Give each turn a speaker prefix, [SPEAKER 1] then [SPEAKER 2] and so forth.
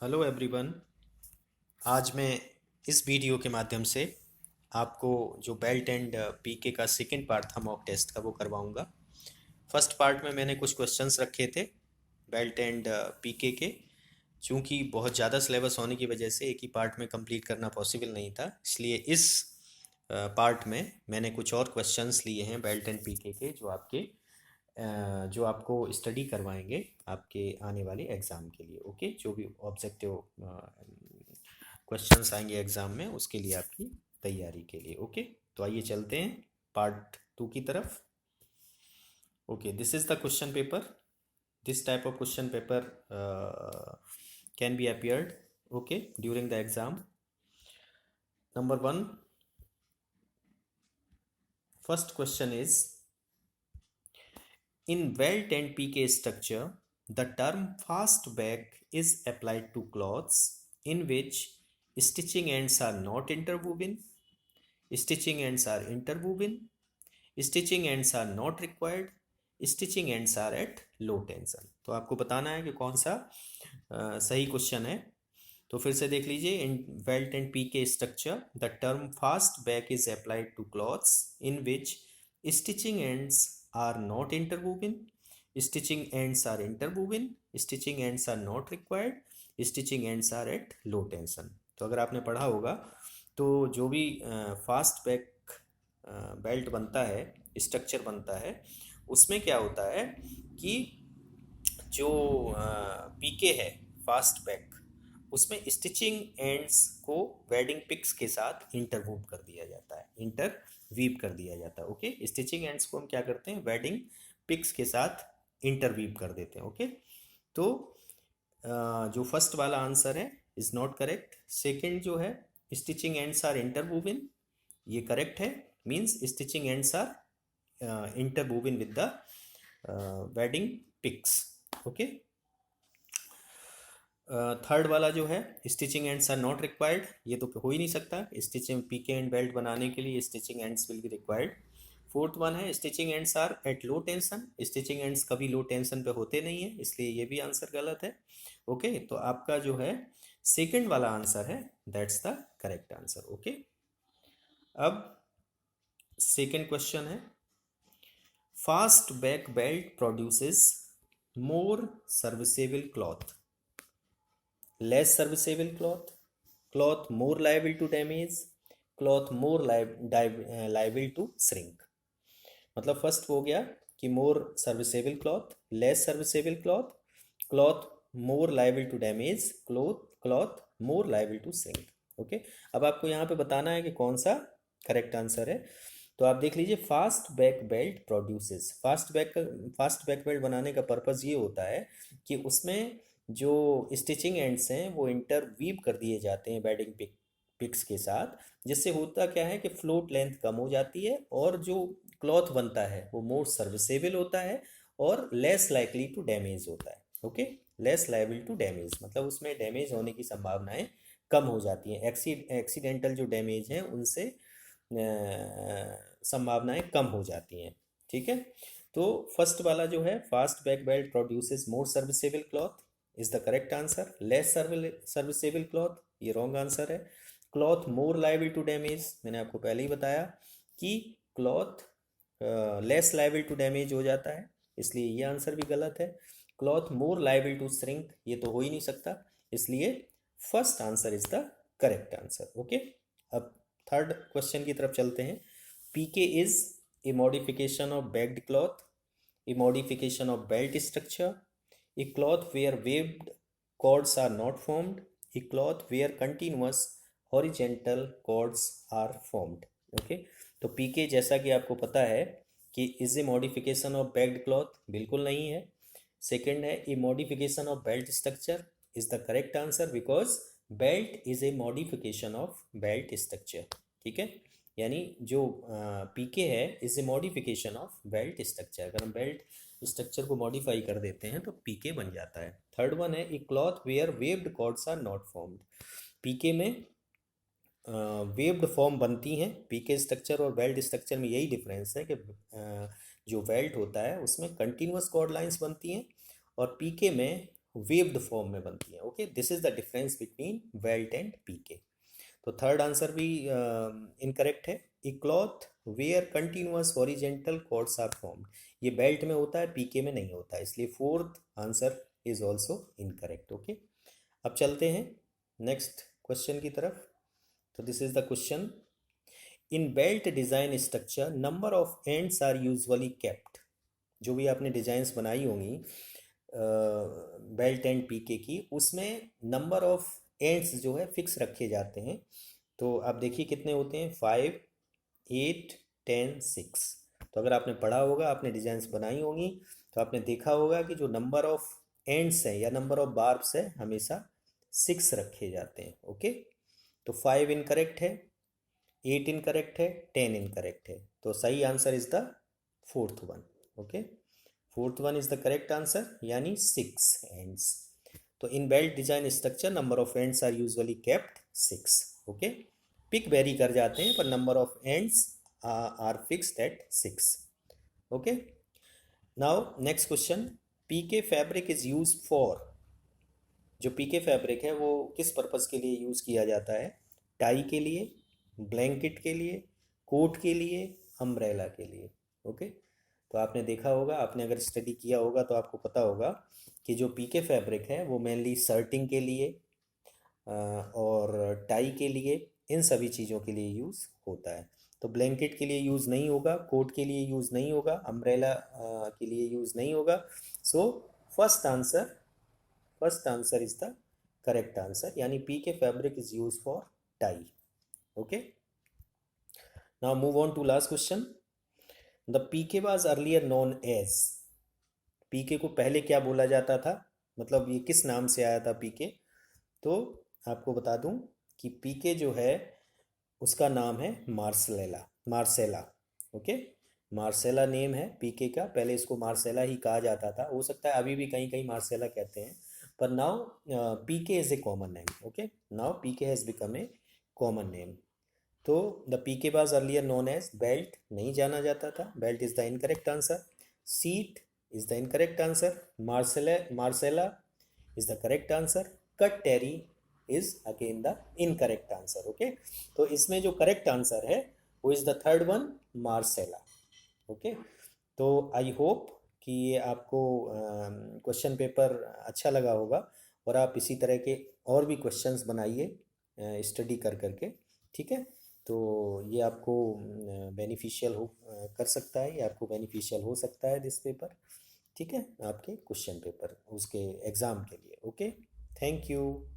[SPEAKER 1] Hello everyone. आज मैं इस वीडियो के माध्यम से आपको जो बेल्ट एंड पीके का सेकंड पार्ट था मॉक टेस्ट का वो करवाऊंगा। फर्स्ट पार्ट में मैंने कुछ क्वेश्चंस रखे थे बेल्ट एंड पीके के। चूंकि बहुत ज़्यादा सिलेबस होने की वजह से एक ही पार्ट में कंप्लीट करना पॉसिबल नहीं था, इसलिए इस पार्ट में मैंने कुछ और क्वेश्चंस लिए हैं बेल्ट एंड पीके के जो आपको स्टडी करवाएंगे आपके आने वाले एग्ज़ाम के लिए। ओके, जो भी ऑब्जेक्टिव क्वेश्चंस आएंगे एग्ज़ाम में उसके लिए आपकी तैयारी के लिए। ओके, तो आइए चलते हैं पार्ट 2 की तरफ। Okay, this is the question paper. This type of question paper can be appeared okay during the exam. Number 1, first question is: in welt and PK structure, the term fast back is applied to cloths in which stitching ends are not interwoven, stitching ends are interwoven, stitching ends are not required, stitching ends are at low tension। तो आपको बताना है कि कौन सा सही question है। तो फिर से देख लीजिए, in belt and PK structure the term fast back is applied to cloths in which stitching ends are not interwoven, stitching ends are interwoven, stitching ends are not required, stitching ends are at low tension. तो अगर आपने पढ़ा होगा तो जो भी fast back belt बनता है, स्ट्रक्चर बनता है, उसमें क्या होता है कि जो पीके है फास्ट बैक, उसमें स्टिचिंग एंड्स को वेडिंग पिक्स के साथ इंटरवूव कर दिया जाता है, इंटरवीव कर दिया जाता है। ओके, स्टिचिंग एंड्स को हम क्या करते हैं, वेडिंग पिक्स के साथ इंटरवीव कर देते हैं। ओके, तो जो फर्स्ट वाला आंसर है इज नॉट करेक्ट। सेकंड जो है स्टिचिंग एंड्स आर इंटरवूवन, ये करेक्ट है। Means stitching ends are interwoven with the wadding picks. Okay, third वाला जो है stitching ends are not required, ये तो हो ही नहीं सकता। स्टिचिंग पीके एंड बेल्ट बनाने के लिए stitching ends will be required. Fourth one है stitching ends are at low tension, stitching ends कभी लो टेंशन पे होते नहीं है, इसलिए ये भी आंसर गलत है। ओके, तो आपका जो है सेकंड वाला आंसर है, that's the correct answer. Okay, अब सेकंड क्वेश्चन है: fast back belt produces more serviceable cloth, less serviceable cloth, cloth more liable to damage, cloth more liable to shrink। मतलब फर्स्ट हो गया कि more serviceable cloth, less serviceable cloth, cloth more liable to damage, cloth more liable to shrink. Okay, अब आपको यहाँ पे बताना है कि कौन सा करेक्ट आंसर है। तो आप देख लीजिए, fast back belt produces, fast back belt बनाने का पर्पज़ ये होता है कि उसमें जो स्टिचिंग एंड्स हैं वो इंटरवीव कर दिए जाते हैं बेडिंग पिक्स के साथ, जिससे होता क्या है कि फ्लोट लेंथ कम हो जाती है और जो क्लॉथ बनता है वो मोर सर्विसेबल होता है और लेस लाइकली टू डैमेज होता है। Okay, less liable to damage मतलब उसमें डैमेज होने की संभावनाएं कम हो जाती हैं। एक्सीडेंटल जो डैमेज हैं उनसे संभावनाएं कम हो जाती हैं। ठीक है, तो फर्स्ट वाला जो है fast back belt produces more serviceable cloth is the correct answer. Less serviceable cloth ये रॉन्ग आंसर है। Cloth more liable to damage, मैंने आपको पहले ही बताया कि cloth less liable to damage हो जाता है, इसलिए ये आंसर भी गलत है। Cloth more liable to shrink ये तो हो ही नहीं सकता, इसलिए first answer is the correct answer. Okay, अब थर्ड क्वेश्चन की तरफ चलते हैं। PK is a modification of bagged cloth, a modification of belt structure, a cloth where waved cords are not formed, a cloth where continuous horizontal cords are formed। Okay, तो पीके जैसा कि आपको पता है कि is a modification of bagged cloth, बिल्कुल नहीं है। सेकंड है ए modification of belt structure is the correct answer because belt is a modification of belt structure. ठीक है, यानी जो पीके है is a modification of belt structure, अगर हम बेल्ट स्ट्रक्चर को मॉडिफाई कर देते हैं तो पीके बन जाता है। थर्ड वन है a cloth where waved cords are not formed, PK में वेव्ड फॉर्म बनती हैं। पीके स्ट्रक्चर और बेल्ट स्ट्रक्चर में यही डिफरेंस है कि जो बेल्ट होता है उसमें कंटिन्यूस कॉर्ड लाइंस बनती हैं और पीके में वेव्ड फॉर्म में बनती है। Okay, this is the difference between belt and PK. तो थर्ड आंसर भी इनकरेक्ट है। A cloth where continuous horizontal cords are formed, ये बेल्ट में होता है, पीके में नहीं होता है, इसलिए fourth answer is also incorrect. Okay, अब चलते हैं नेक्स्ट क्वेश्चन की तरफ। तो this is the question, in belt design structure number of ends are usually kept. जो भी आपने डिजाइंस बनाई होंगी बेल्ट एंड पीके की, उसमें नंबर ऑफ एंड्स जो है फिक्स रखे जाते हैं। तो आप देखिए कितने होते हैं, 5, 8, 10, 6। तो अगर आपने पढ़ा होगा, आपने डिजाइंस बनाई होंगी, तो आपने देखा होगा कि जो नंबर ऑफ एंड्स है या नंबर ऑफ बार्ब्स है हमेशा 6 रखे जाते हैं। ओके, तो 5 इनकरेक्ट है, 8 इनकरेक्ट है, 10 इनकरेक्ट है, तो सही answer is the fourth one. Okay, fourth one is the correct answer, यानी 6 एंड्स। तो in belt design structure number of ends are usually kept 6। Okay, pick vary कर जाते हैं पर number of ends are fixed at 6। Okay, now next question, PK fabric is use for. जो PK fabric है वो किस purpose के लिए यूज़ किया जाता है? टाई के लिए, ब्लैंकेट के लिए, कोट के लिए, अम्ब्रेला के लिए। ओके, तो आपने देखा होगा, आपने अगर स्टडी किया होगा तो आपको पता होगा कि जो पीके फैब्रिक है वो मेनली शर्टिंग के लिए और टाई के लिए, इन सभी चीज़ों के लिए यूज़ होता है। तो ब्लैंकेट के लिए यूज़ नहीं होगा, कोट के लिए यूज़ नहीं होगा, अम्ब्रेला के लिए यूज़ नहीं होगा। So first answer is the correct answer, यानी P fabric is use for tie. Okay, now move on to last question, the PK was earlier known as. PK को पहले क्या बोला जाता था, मतलब ये किस नाम से आया था पीके? तो आपको बता दूं कि पीके जो है उसका नाम है मार्सेला। मार्सेला। ओके, मार्सेला नेम है पीके का, पहले इसको मार्सेला ही कहा जाता था, हो सकता है अभी भी कहीं कहीं मार्सेला कहते हैं, पर now PK is a common name. Okay, now PK has become a common name. तो the PK was earlier known as belt, नहीं जाना जाता था, belt is the incorrect answer. Seat is the incorrect answer. Marcella is the correct answer. Cut terry is again the incorrect answer. Okay, तो इसमें जो correct answer है वो is the third one, marcella. Okay, तो I hope कि ये आपको question paper अच्छा लगा होगा और आप इसी तरह के और भी क्वेश्चंस बनाइए स्टडी कर करके। ठीक है, तो ये आपको बेनिफिशियल हो कर सकता है, ये आपको बेनिफिशियल हो सकता है दिस पेपर। ठीक है, आपके क्वेश्चन पेपर उसके एग्ज़ाम के लिए। Okay, thank you.